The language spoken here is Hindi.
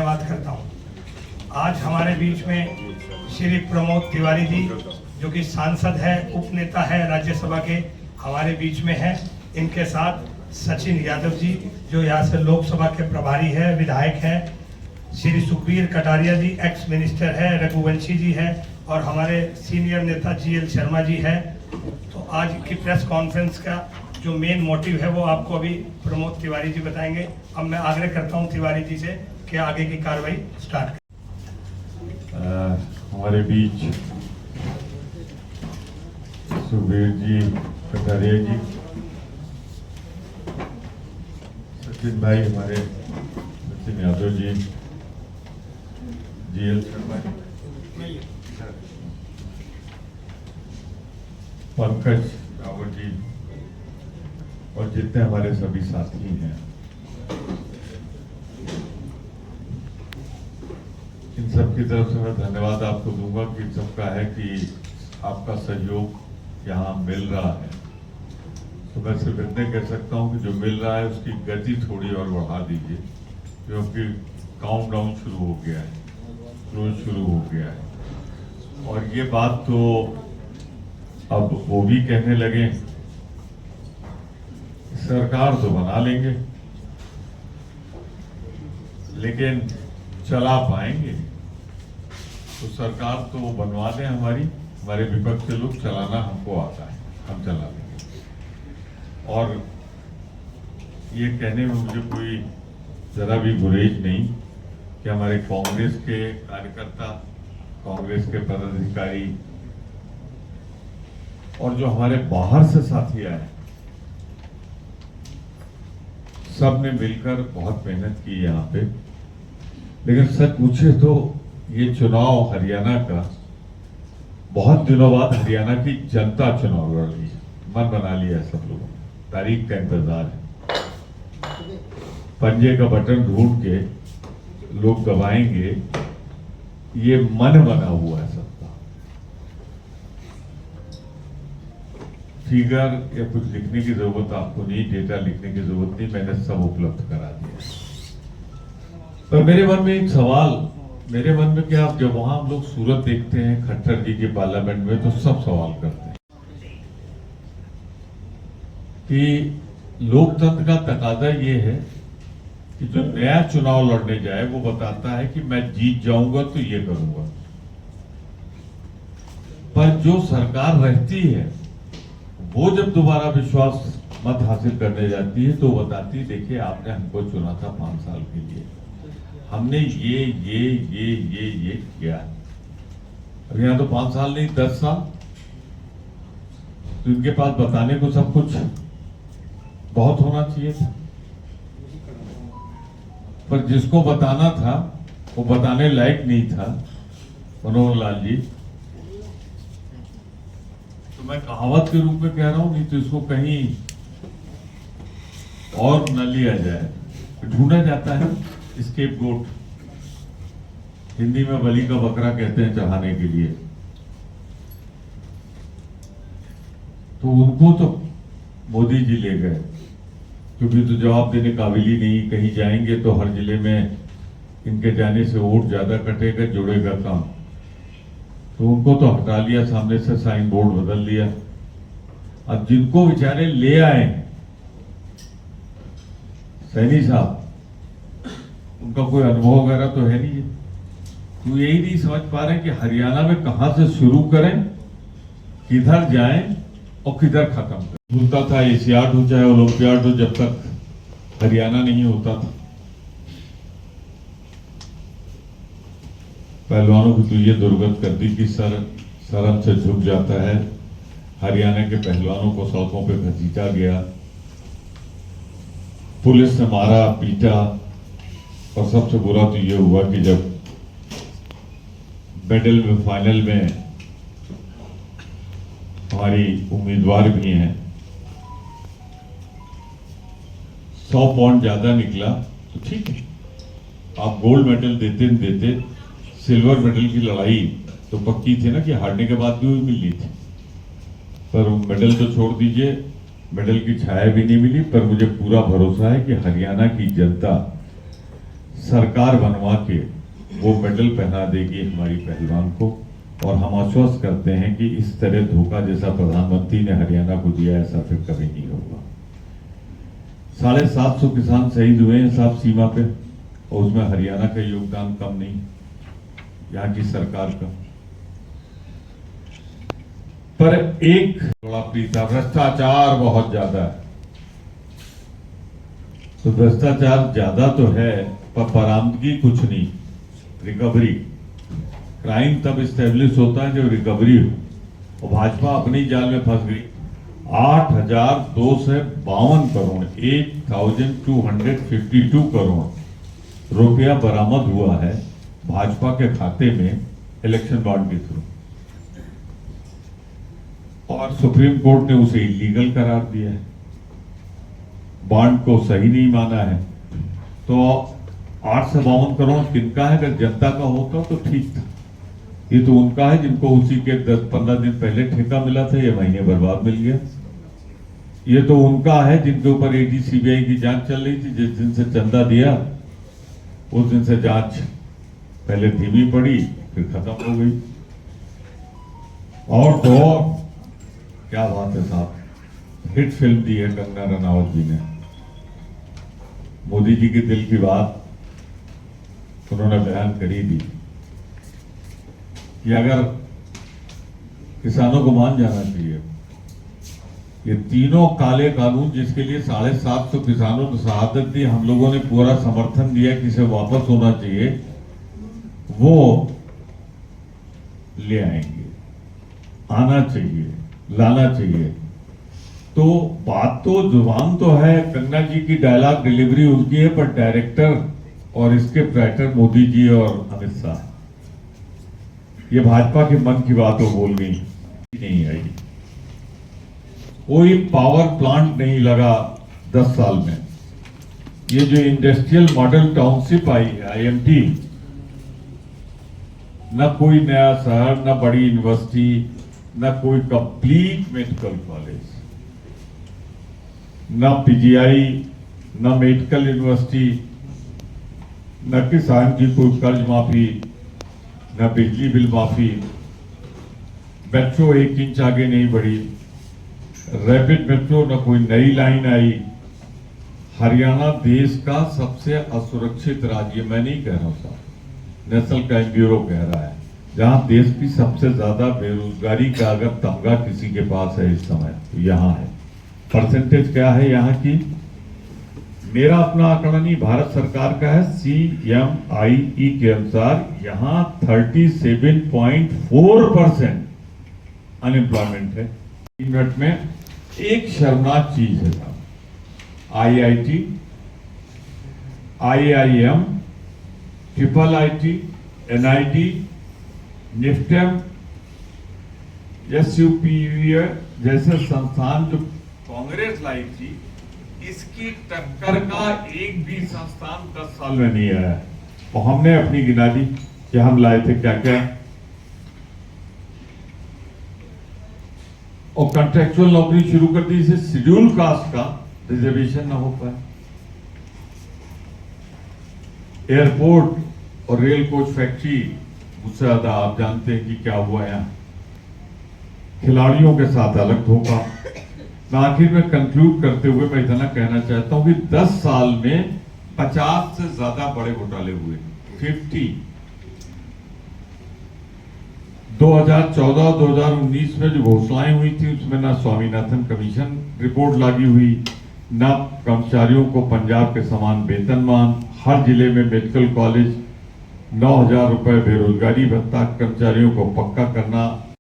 धन्यवाद करता हूँ। आज हमारे बीच में श्री प्रमोद तिवारी जी, जो कि सांसद है, उपनेता है राज्यसभा के, हमारे बीच में है। इनके साथ सचिन यादव जी, जो यहाँ से लोकसभा के प्रभारी है, विधायक है। श्री सुखबीर कटारिया जी, एक्स मिनिस्टर है। रघुवंशी जी है, और हमारे सीनियर नेता GL शर्मा जी है। तो आज की प्रेस कॉन्फ्रेंस का जो मेन मोटिव है वो आपको अभी प्रमोद तिवारी जी बताएंगे। अब मैं आग्रह करता हूं तिवारी जी से कि आगे की कार्रवाई स्टार्ट करें। हमारे बीच सुखबीर जी कटारिया जी, सचिन भाई, हमारे सचिन यादव जी, GL शर्मा जी, पंकज रावत जी, और जितने हमारे सभी साथी हैं, इन सब की तरफ से मैं धन्यवाद आपको दूंगा कि सबका है कि आपका सहयोग यहाँ मिल रहा है। तो मैं सिर्फ इतने कह सकता हूँ कि जो मिल रहा है उसकी गति थोड़ी और बढ़ा दीजिए, क्योंकि काउंटडाउन शुरू हो गया है, क्लोज शुरू हो गया है। और ये बात तो अब वो भी कहने लगे, सरकार तो बना लेंगे लेकिन चला पाएंगे? तो सरकार तो बनवा दें हमारे विपक्ष के लोग, चलाना हमको आता है, हम चला लेंगे। और ये कहने में मुझे कोई जरा भी गुरेज नहीं कि हमारे कांग्रेस के कार्यकर्ता, कांग्रेस के पदाधिकारी और जो हमारे बाहर से साथी आए, सब ने मिलकर बहुत मेहनत की यहाँ पे। लेकिन सच पूछे तो ये चुनाव हरियाणा का, बहुत दिनों बाद हरियाणा की जनता चुनाव लड़ रही है, मन बना लिया है सब लोगों ने, तारीख का इंतजार है। पंजे का बटन ढूंढ के लोग दबाएंगे, ये मन बना हुआ है सबका। फिगर या कुछ लिखने की जरूरत आपको नहीं, डेटा लिखने की जरूरत नहीं, मैंने सब उपलब्ध करा दिया। पर मेरे मन में एक सवाल, मेरे मन में क्या, जब वहां हम लोग सूरत देखते हैं खट्टर जी के पार्लियामेंट में, तो सब सवाल करते हैं कि लोकतंत्र का तकाजा ये है कि जो नया चुनाव लड़ने जाए वो बताता है कि मैं जीत जाऊंगा तो ये करूंगा। पर जो सरकार रहती है वो जब दोबारा विश्वास मत हासिल करने जाती है तो बताती है, देखिए आपने हमको चुना था 5 साल के लिए, हमने ये किया। अब यहाँ तो 5 साल नहीं 10 साल, तो इनके पास बताने को सब कुछ बहुत होना चाहिए था। पर जिसको बताना था वो बताने लायक नहीं था, मनोहर लाल जी। तो मैं कहावत के रूप में कह रहा हूं, नहीं तो इसको कहीं और न लिया जाए। ढूंढा जाता है स्केपगोट, हिंदी में बलि का बकरा कहते हैं चढ़ाने के लिए। तो उनको तो मोदी जी ले गए, क्योंकि तो जवाब देने काबिल ही नहीं। कहीं जाएंगे तो हर जिले में इनके जाने से वोट ज्यादा कटेगा, जुड़ेगा काम। तो उनको तो हटा लिया, सामने से साइन बोर्ड बदल दिया। अब जिनको बेचारे ले आए सैनी साहब, उनका कोई अनुभव वगैरह तो है नहीं। तो यही नहीं समझ पा रहे कि हरियाणा में कहां से शुरू करें, किधर जाएं और किधर खत्म करें। भूलता था एशियाड हो चाहे ओलंपियाड हो, जब तक हरियाणा नहीं होता था। पहलवानों की तो ये दुर्गत कर दी कि सरम से झुक जाता है। हरियाणा के पहलवानों को सड़कों पे घसीटा गया, पुलिस ने मारा पीटा, और सबसे बुरा तो ये हुआ कि जब मेडल में फाइनल में हमारी उम्मीदवार भी हैं, 100 पॉइंट ज्यादा निकला तो ठीक है, आप गोल्ड मेडल देते न देते, सिल्वर मेडल की लड़ाई तो पक्की थी ना कि हारने के बाद भी मिली थी। पर मेडल तो छोड़ दीजिए, मेडल की छाया भी नहीं मिली। पर मुझे पूरा भरोसा है कि हरियाणा की जनता सरकार बनवा के वो मेडल पहना देगी हमारी पहलवान को। और हम आश्वस्त करते हैं कि इस तरह धोखा जैसा प्रधानमंत्री ने हरियाणा को दिया ऐसा फिर कभी नहीं होगा। 750 किसान शहीद हुए हैं साहब सीमा पे, और उसमें हरियाणा का योगदान कम नहीं, यहाँ की सरकार का। पर एक बड़ा पीता भ्रष्टाचार बहुत ज्यादा है। तो भ्रष्टाचार ज्यादा तो है पर बरामदगी कुछ नहीं, रिकवरी। क्राइम तब इस्टेब्लिश होता है जब रिकवरी हो, और भाजपा अपनी जाल में फंस गई। 8,252 करोड़ 8,252 करोड़ रुपया बरामद हुआ है भाजपा के खाते में इलेक्शन बॉन्ड के थ्रू, और सुप्रीम कोर्ट ने उसे इलीगल करार दिया है, बॉन्ड को सही नहीं माना है। तो 852 करोड़ किनका है? अगर जनता का होता तो ठीक था, ये तो उनका है जिनको उसी के 10-15 दिन पहले ठेका मिला था, ये महीने बर्बाद मिल गया। ये तो उनका है जिनके ऊपर ईडी सीबीआई की जांच चल रही थी, जिस दिन से चंदा दिया उस दिन से जांच पहले धीमी पड़ी फिर खत्म हो गई। और तो क्या बात है साहब, हिट फिल्म दी है कंगना रनावत जी ने। मोदी जी के दिल की बात उन्होंने बयान करी थी कि अगर किसानों को मान जाना चाहिए, ये तीनों काले कानून जिसके लिए 750 किसानों ने शहादत दी, हम लोगों ने पूरा समर्थन दिया कि इसे वापस होना चाहिए, वो ले आएंगे, आना चाहिए, लाना चाहिए। तो बात तो जुबान तो है, कंगना जी की डायलॉग डिलीवरी उनकी है, पर डायरेक्टर और स्क्रिप्ट राइटर मोदी जी और अमित शाह, ये भाजपा के मन की बात वो बोल गई, नहीं आई। कोई पावर प्लांट नहीं लगा 10 साल में। ये जो इंडस्ट्रियल मॉडल टाउनशिप आई है IMT, न कोई नया शहर, न बड़ी यूनिवर्सिटी, न कोई कंप्लीट मेडिकल कॉलेज, न PGI, न मेडिकल यूनिवर्सिटी, न किसान की कोई कर्ज माफी, न बिजली बिल माफी, मेट्रो 1 इंच आगे नहीं बढ़ी, रैपिड मेट्रो न कोई नई लाइन आई। हरियाणा देश का सबसे असुरक्षित राज्य, मैं नहीं कह रहा हूं साहब, नेशनल क्राइम ब्यूरो कह रहा है, जहां देश की सबसे ज्यादा बेरोजगारी का अगर तमगा किसी के पास है इस समय तो यहाँ है। परसेंटेज क्या है यहाँ की? मेरा अपना आंकड़ा नहीं, भारत सरकार का है, CMIE के अनुसार यहाँ 37.4% अनएम्प्लॉयमेंट है। मिनट में एक शर्मनाक चीज है साहब, IIT, IIM, IIIT, NIT, NIFTEM, SUPV जैसे संस्थान जो कांग्रेस लाई थी, इसकी टक्कर का एक भी संस्थान 10 साल में नहीं आया। और हमने अपनी गिना दी कि हम लाए थे क्या क्या। और कॉन्ट्रेक्चुअल नौकरी शुरू कर दी, इसे शेड्यूल कास्ट का रिजर्वेशन ना हो पाए। एयरपोर्ट और रेल कोच फैक्ट्री मुझसे ज्यादा आप जानते हैं कि क्या हुआ यहाँ, खिलाड़ियों के साथ अलग धोखा। मैं आखिर में कंक्लूड करते हुए मैं इतना कहना चाहता हूं कि 10 साल में 50 से ज्यादा बड़े घोटाले हुए, 50। 2014-2019 में जो घोषणाएं हुई थी उसमें ना स्वामीनाथन कमीशन रिपोर्ट लागी हुई, ना कर्मचारियों को पंजाब के समान वेतनमान, हर जिले में मेडिकल कॉलेज, 9,000 रुपए बेरोजगारी भत्ता, कर्मचारियों को पक्का करना,